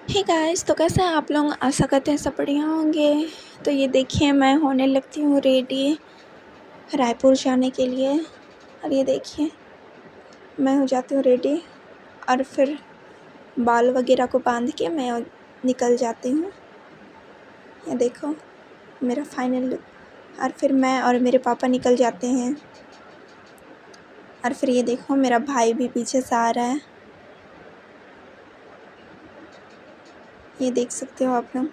Hey guys, तो कैसे हैं आप लोग? आशा करते हैं सब बढ़िया होंगे। तो ये देखिए, मैं होने लगती हूँ रेडी रायपुर जाने के लिए। और ये देखिए, मैं हो जाती हूँ रेडी और फिर बाल वगैरह को बांध के मैं निकल जाती हूँ। ये देखो मेरा फाइनल लुक। और फिर मैं और मेरे पापा निकल जाते हैं। और फिर ये देखो, मेरा भाई भी पीछे से आ रहा है। ये देख सकते हो आप लोग।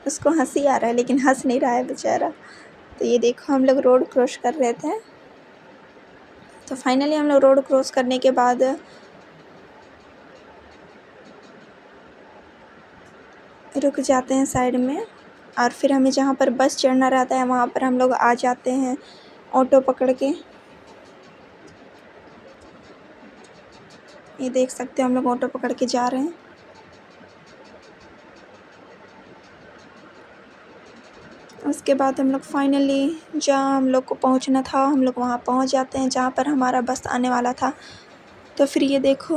उसको हंसी आ रहा है लेकिन हंस नहीं रहा है बेचारा। तो ये देखो, हम लोग रोड क्रॉस कर रहे थे। तो फाइनली हम लोग रोड क्रॉस करने के बाद रुक जाते हैं साइड में। और फिर हमें जहाँ पर बस चढ़ना रहता है वहाँ पर हम लोग आ जाते हैं ऑटो पकड़ के। ये देख सकते हो, हम लोग ऑटो पकड़ के जा रहे हैं। उसके बाद हम लोग फाइनली जहाँ हम लोग को पहुँचना था हम लोग वहाँ पहुँच जाते हैं, जहाँ पर हमारा बस आने वाला था। तो फिर ये देखो,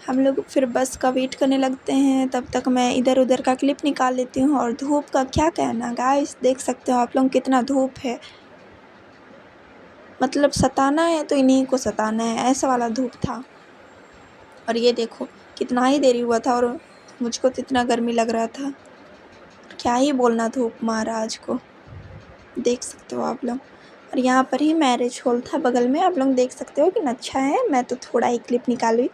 हम लोग फिर बस का वेट करने लगते हैं। तब तक मैं इधर उधर का क्लिप निकाल लेती हूँ। और धूप का क्या कहना गाइस, देख सकते हो आप लोग कितना धूप है। मतलब सताना है तो इन्हीं को सताना है, ऐसा वाला धूप था। और ये देखो कितना ही देरी हुआ था और मुझको तो इतना गर्मी लग रहा था, क्या ही बोलना धूप महाराज को। देख सकते हो आप लोग। और यहाँ पर ही मैरिज हॉल था बगल में, आप लोग देख सकते हो कितना अच्छा है। मैं तो थोड़ा ही क्लिप निकाली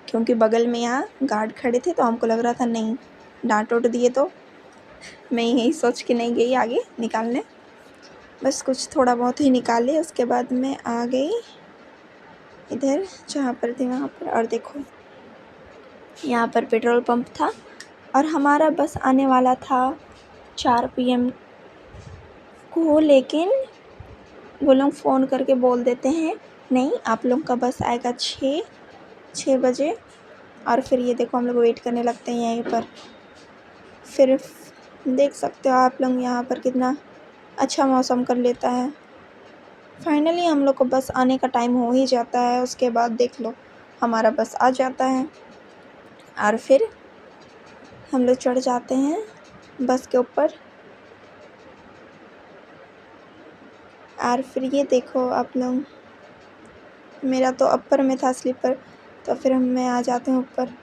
क्योंकि बगल में यहाँ गार्ड खड़े थे, तो हमको लग रहा था नहीं डांट उट दिए, तो मैं यही सोच के नहीं गई आगे निकालने। बस कुछ थोड़ा बहुत ही निकाले, उसके बाद मैं आ गई इधर जहाँ पर थी वहाँ पर। और देखो यहाँ पर पेट्रोल पंप था और हमारा बस आने वाला था 4 PM को, लेकिन वो लोग फ़ोन करके बोल देते हैं नहीं, आप लोग का बस आएगा 6 बजे। और फिर ये देखो, हम लोग वेट करने लगते हैं यहीं पर। फिर देख सकते हो आप लोग यहाँ पर कितना अच्छा मौसम कर लेता है। फाइनली हम लोग को बस आने का टाइम हो ही जाता है। उसके बाद देख लो हमारा बस आ जाता है और फिर हम लोग चढ़ जाते हैं बस के ऊपर। और फिर ये देखो आप लोग, मेरा तो अपर में था स्लीपर, तो फिर मैं आ जाते हैं ऊपर।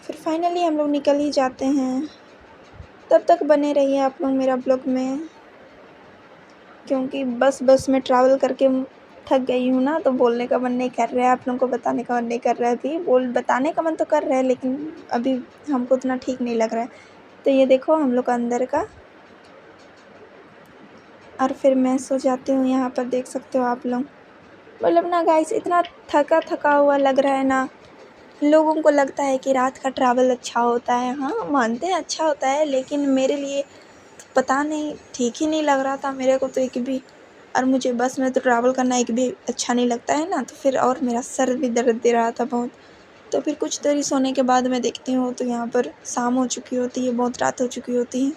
फिर फाइनली हम लोग निकल ही जाते हैं। तब तक बने रहिए आप लोग मेरा ब्लॉग में, क्योंकि बस में ट्रैवल करके थक गई हूँ ना, तो बोलने का मन नहीं कर रहा है, आप लोगों को बताने का मन नहीं कर रहा है। अभी बताने का मन तो कर रहा है लेकिन अभी हमको उतना ठीक नहीं लग रहा है। तो ये देखो हम लोग अंदर का। और फिर मैं सो जाती हूँ यहाँ पर, देख सकते हो आप लोग। मतलब ना गाइस, इतना थका हुआ लग रहा है ना। लोगों को लगता है कि रात का ट्रैवल अच्छा होता है। हाँ, मानते हैं अच्छा होता है, लेकिन मेरे लिए पता नहीं ठीक ही नहीं लग रहा था मेरे को तो एक भी। और मुझे बस में तो ट्रैवल करना एक भी अच्छा नहीं लगता है ना, तो फिर और मेरा सर भी दर्द दे रहा था बहुत। तो फिर कुछ देरी सोने के बाद मैं देखती हूँ तो यहाँ पर शाम हो चुकी होती है, बहुत रात हो चुकी होती है।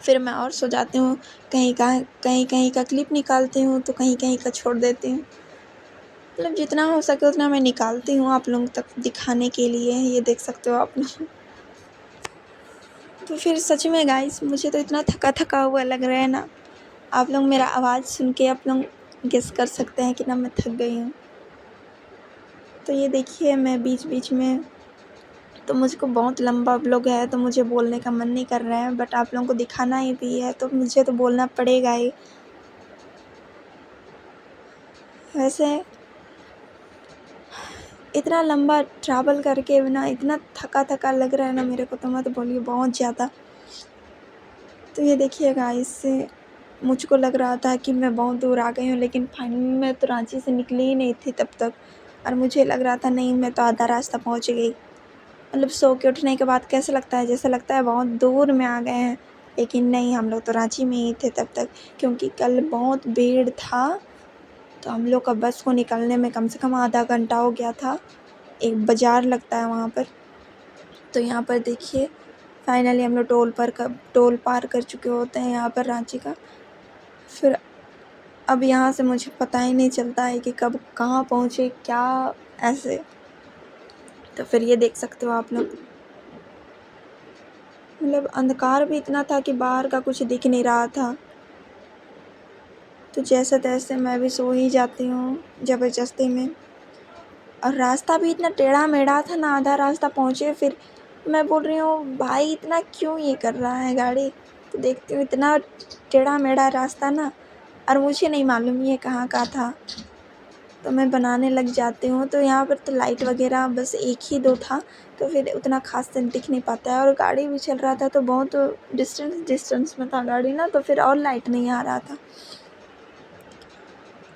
फिर मैं और सो जाती हूँ। कहीं कहीं का क्लिप निकालती हूँ तो कहीं कहीं का छोड़ देती हूँ। मतलब जितना हो सके उतना मैं निकालती हूँ आप लोगों तक दिखाने के लिए। ये देख सकते हो आप लोग। तो फिर सच में गाइस, मुझे तो इतना थका हुआ लग रहा है ना। आप लोग मेरा आवाज़ सुन के आप लोग गेस कर सकते हैं कि ना मैं थक गई हूँ। तो ये देखिए, मैं बीच बीच में, तो मुझको बहुत लंबा ब्लॉग है तो मुझे बोलने का मन नहीं कर रहा है, बट आप लोगों को दिखाना ही भी है तो मुझे तो बोलना पड़ेगा ही। वैसे इतना लंबा ट्रैवल करके ना इतना थका लग रहा है ना मेरे को, तो मत बोलिए, बहुत ज़्यादा। तो ये देखिए गाइस, मुझको लग रहा था कि मैं बहुत दूर आ गई हूँ, लेकिन फाइनली मैं तो रांची से निकली ही नहीं थी तब तक। और मुझे लग रहा था नहीं, मैं तो आधा रास्ता पहुँच गई। मतलब सो के उठने के बाद कैसा लगता है, जैसे लगता है बहुत दूर में आ गए हैं, लेकिन नहीं, हम लोग तो रांची में ही थे तब तक। क्योंकि कल बहुत भीड़ था, तो हम लोग का बस को निकलने में कम से कम आधा घंटा हो गया था। एक बाज़ार लगता है वहाँ पर। तो यहाँ पर देखिए, फाइनली हम लोग टोल पार कर चुके होते हैं यहाँ पर रांची का। फिर अब यहाँ से मुझे पता ही नहीं चलता है कि कब कहाँ पहुँचे क्या, ऐसे। तो फिर ये देख सकते हो आप लोग, मतलब अंधकार भी इतना था कि बाहर का कुछ दिख नहीं रहा था। तो जैसे तैसे मैं भी सो ही जाती हूँ ज़बरदस्ती में। और रास्ता भी इतना टेढ़ा मेढ़ा था ना, आधा रास्ता पहुँचे फिर मैं बोल रही हूँ भाई इतना क्यों ये कर रहा है गाड़ी। तो देखती हूँ इतना टेढ़ा मेढ़ा रास्ता ना, और मुझे नहीं मालूम ये कहाँ का था। तो मैं बनाने लग जाती हूँ। तो यहाँ पर तो लाइट वगैरह बस एक ही दो था, तो फिर उतना खास दिख नहीं पाता है। और गाड़ी भी चल रहा था तो बहुत डिस्टेंस में था गाड़ी ना, तो फिर और लाइट नहीं आ रहा था।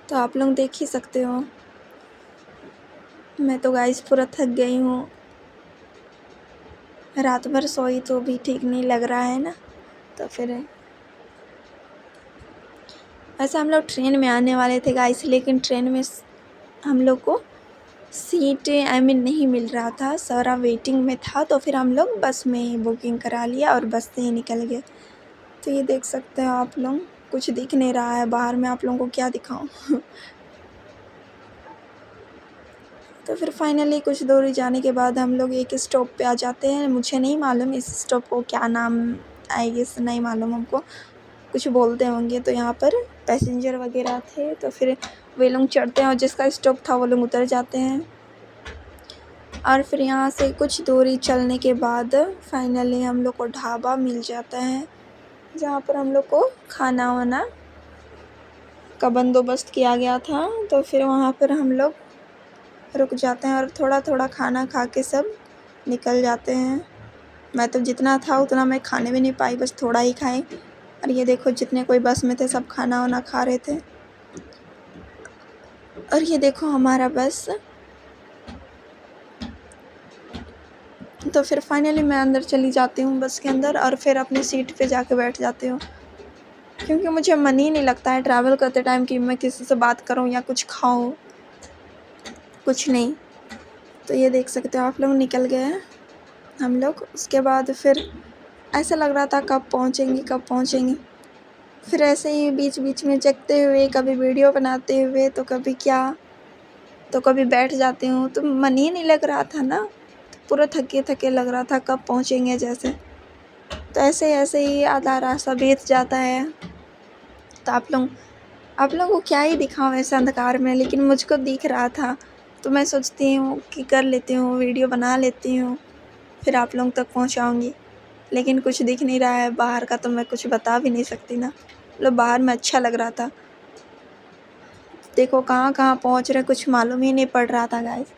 तो आप लोग देख ही सकते हो। मैं तो गाइस पूरा थक गई हूँ, रात भर सोई तो भी ठीक नहीं लग रहा है ना। तो फिर ऐसा हम लोग ट्रेन में आने वाले थे गाइस, लेकिन ट्रेन में हम लोग को सीट नहीं मिल रहा था, सारा वेटिंग में था। तो फिर हम लोग बस में ही बुकिंग करा लिया और बस से ही निकल गए। तो ये देख सकते हो आप लोग, कुछ दिख नहीं रहा है बाहर में, आप लोगों को क्या दिखाऊं। तो फिर फाइनली कुछ दूरी जाने के बाद हम लोग एक स्टॉप पे आ जाते हैं। मुझे नहीं मालूम इस स्टॉप को क्या नाम, आई गेस नहीं मालूम हमको, कुछ बोलते होंगे। तो यहाँ पर पैसेंजर वगैरह थे, तो फिर वे लोग चढ़ते हैं और जिसका स्टॉप था वो लोग उतर जाते हैं। और फिर यहाँ से कुछ दूरी चलने के बाद फाइनली हम लोग को ढाबा मिल जाता है, जहाँ पर हम लोग को खाना वाना का बंदोबस्त किया गया था। तो फिर वहाँ पर हम लोग रुक जाते हैं और थोड़ा थोड़ा खाना खा के सब निकल जाते हैं। मैं तो जितना था उतना मैं खाने भी नहीं पाई, बस थोड़ा ही खाई। और ये देखो जितने कोई बस में थे सब खाना वाना खा रहे थे। और ये देखो हमारा बस। तो फिर फाइनली मैं अंदर चली जाती हूँ बस के अंदर, और फिर अपनी सीट पे जाके बैठ जाती हूँ, क्योंकि मुझे मन ही नहीं लगता है ट्रैवल करते टाइम कि मैं किसी से बात करूँ या कुछ खाऊँ, कुछ नहीं। तो ये देख सकते हो आप लोग, निकल गए हैं हम लोग। उसके बाद फिर ऐसा लग रहा था कब पहुँचेंगे कब पहुँचेंगे। फिर ऐसे ही बीच बीच में जगते हुए, कभी वीडियो बनाते हुए, तो कभी क्या, तो कभी बैठ जाती हूँ। तो मन ही नहीं लग रहा था ना, तो पूरा थके थके लग रहा था कब पहुँचेंगे जैसे। तो ऐसे ही आधा रास्ता बीत जाता है। तो आप लोगों को क्या ही दिखाऊँ ऐसे अंधकार में, लेकिन मुझको दिख रहा था। तो मैं सोचती हूँ कि कर लेती हूँ, वीडियो बना लेती हूँ, फिर आप लोगों तक पहुँचाऊँगी। लेकिन कुछ दिख नहीं रहा है बाहर का, तो मैं कुछ बता भी नहीं सकती ना। मतलब बाहर में अच्छा लग रहा था, देखो कहाँ कहाँ पहुँच रहे कुछ मालूम ही नहीं पड़ रहा था गाइस।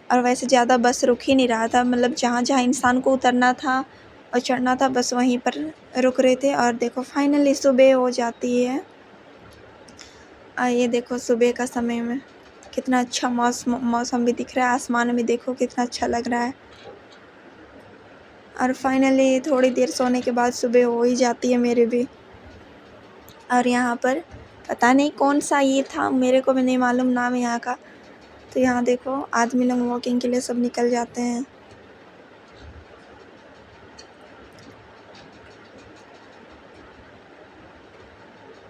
और वैसे ज़्यादा बस रुक ही नहीं रहा था, मतलब जहाँ जहाँ इंसान को उतरना था और चढ़ना था बस वहीं पर रुक रहे थे। और देखो फाइनली सुबह हो जाती है। ये देखो सुबह का समय में कितना अच्छा मौसम भी दिख रहा है, आसमान भी देखो कितना अच्छा लग रहा है। और फाइनली थोड़ी देर सोने के बाद सुबह हो ही जाती है मेरे भी। और यहाँ पर पता नहीं कौन सा ये था, मेरे को भी नहीं मालूम नाम यहाँ का। तो यहाँ देखो आदमी लोग वॉकिंग के लिए सब निकल जाते हैं।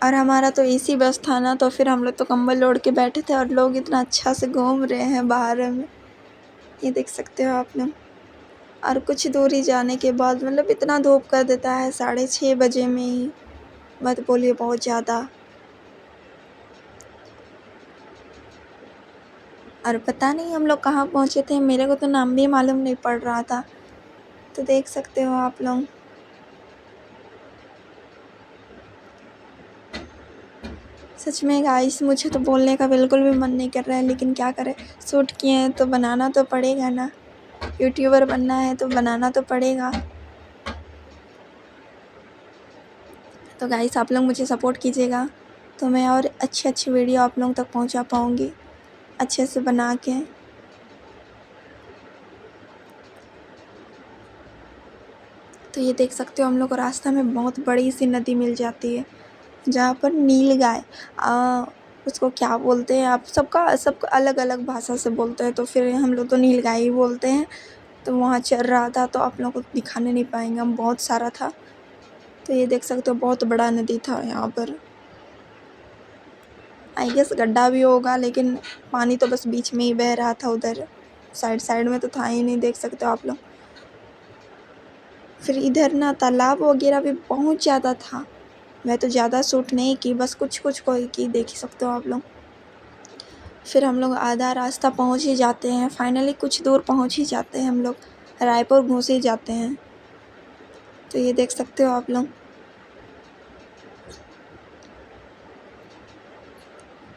और हमारा तो एसी बस था ना, तो फिर हम लोग तो कंबल ओढ़ के बैठे थे, और लोग इतना अच्छा से घूम रहे हैं बाहर में, ये देख सकते हो आप लोग। और कुछ दूरी जाने के बाद मतलब इतना धूप कर देता है 6:30 बजे में ही, मत बोलिए बहुत ज़्यादा। और पता नहीं हम लोग कहाँ पहुँचे थे, मेरे को तो नाम भी मालूम नहीं पड़ रहा था। तो देख सकते हो आप लोग। सच में गाइस मुझे तो बोलने का बिल्कुल भी मन नहीं कर रहा है, लेकिन क्या करें, शूट किए हैं तो बनाना तो पड़ेगा ना, यूट्यूबर बनना है तो बनाना तो पड़ेगा। तो गाइस आप लोग मुझे सपोर्ट कीजिएगा, तो मैं और अच्छी वीडियो आप लोगों तक पहुंचा पाऊंगी अच्छे से बना के। तो ये देख सकते हो हम लोग को रास्ता में बहुत बड़ी सी नदी मिल जाती है, जहाँ पर नील गाय, उसको क्या बोलते हैं आप, सबका अलग अलग भाषा से बोलते हैं। तो फिर हम लोग तो नील गाय ही बोलते हैं। तो वहाँ चल रहा था, तो आप लोगों को दिखाने नहीं पाएंगे, हम बहुत सारा था। तो ये देख सकते हो बहुत बड़ा नदी था यहाँ पर, आई गेस गड्ढा भी होगा, लेकिन पानी तो बस बीच में ही बह रहा था उधर। साइड साइड में तो था ही नहीं, देख सकते हो आप लोग। फिर इधर ना तालाब वगैरह भी बहुत ज़्यादा था। मैं तो ज़्यादा शूट नहीं की, बस कुछ कुछ को ही की, देख ही सकते हो आप लोग। फिर हम लोग आधा रास्ता पहुंच ही जाते हैं, फाइनली कुछ दूर पहुंच ही जाते हैं हम लोग, रायपुर घुस ही जाते हैं। तो ये देख सकते हो आप लोग।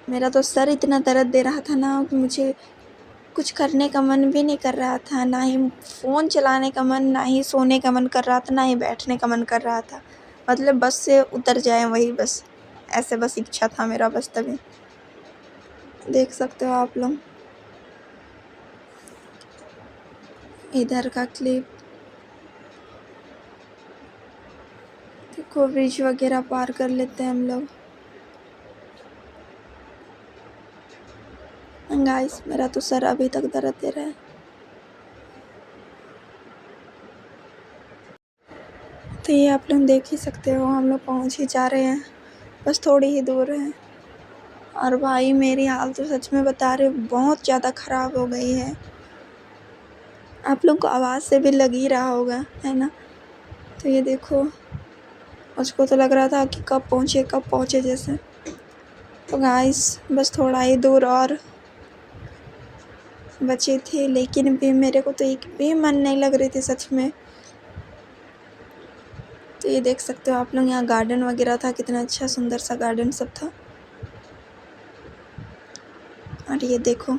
मेरा तो सर इतना दर्द दे रहा था ना कि मुझे कुछ करने का मन भी नहीं कर रहा था, ना ही फ़ोन चलाने का मन, ना ही सोने का मन कर रहा था, ना ही बैठने का मन कर रहा था। मतलब बस से उतर जाए वही बस, ऐसे बस इच्छा था मेरा बस तभी। देख सकते हो आप लोग इधर का क्लिप। देखो ब्रिज वगैरह पार कर लेते हैं हम लोग। गाइस मेरा तो सर अभी तक दर्द दे रहा है। तो ये आप लोग देख ही सकते हो, हम लोग पहुंच ही जा रहे हैं, बस थोड़ी ही दूर है। और भाई मेरी हाल तो सच में बता रहे बहुत ज़्यादा ख़राब हो गई है। आप लोग को आवाज़ से भी लग ही रहा होगा, है ना। तो ये देखो, मुझको तो लग रहा था कि कब पहुँचे जैसे। तो गाइस बस थोड़ा ही दूर और बचे थे, लेकिन भी मेरे को तो एक भी मन नहीं लग रही थी सच में। तो ये देख सकते हो आप लोग, यहाँ गार्डन वगैरह था, कितना अच्छा सुंदर सा गार्डन सब था। और ये देखो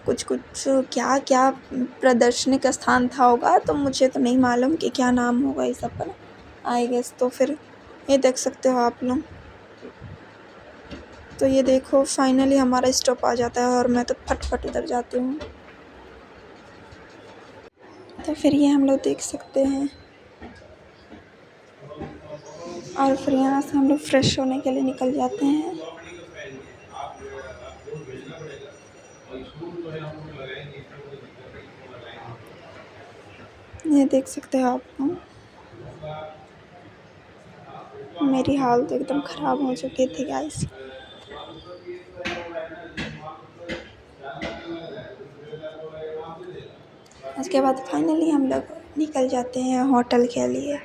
कुछ कुछ क्या क्या प्रदर्शनिक स्थान था होगा, तो मुझे तो नहीं मालूम कि क्या नाम होगा इस सब का, आई गेस। तो फिर ये देख सकते हो आप लोग। तो ये देखो फाइनली हमारा स्टॉप आ जाता है और मैं तो फट उतर जाती हूँ। तो फिर ये हम लोग देख सकते हैं, और फिर यहाँ से हम लोग फ्रेश होने के लिए निकल जाते हैं। ये देख सकते हो आप लोग, मेरी हालत तो एकदम ख़राब हो चुकी थी गाइस। उसके बाद फाइनली हम लोग निकल जाते हैं होटल के लिए।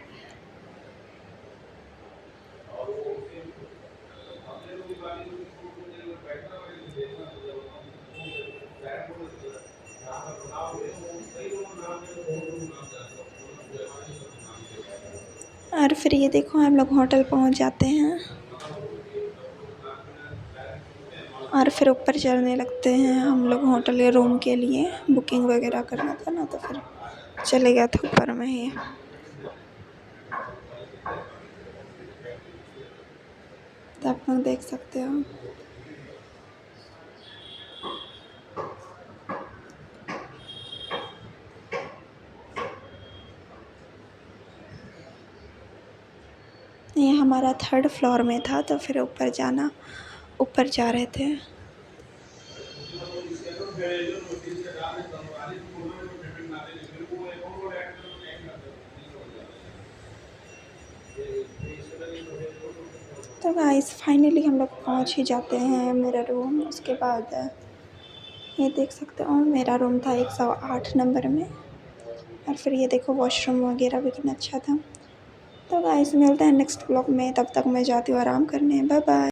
और फिर ये देखो हम लोग होटल पहुंच जाते हैं, और फिर ऊपर चलने लगते हैं हम लोग होटल के रूम के लिए। बुकिंग वगैरह करना था ना, तो फिर चले गए थे ऊपर में ही। तो आप लोग देख सकते हो। ये हमारा 3rd फ्लोर में था, तो फिर ऊपर जा रहे थे। तो गाइस फाइनली हम लोग पहुंच ही जाते हैं मेरा रूम। उसके बाद ये देख सकते हो मेरा रूम था 108 नंबर में। और फिर ये देखो वॉशरूम वगैरह भी कितना अच्छा था। तो गाइस मिलते हैं नेक्स्ट ब्लॉग में, तब तक मैं जाती हूँ आराम करने। Bye bye.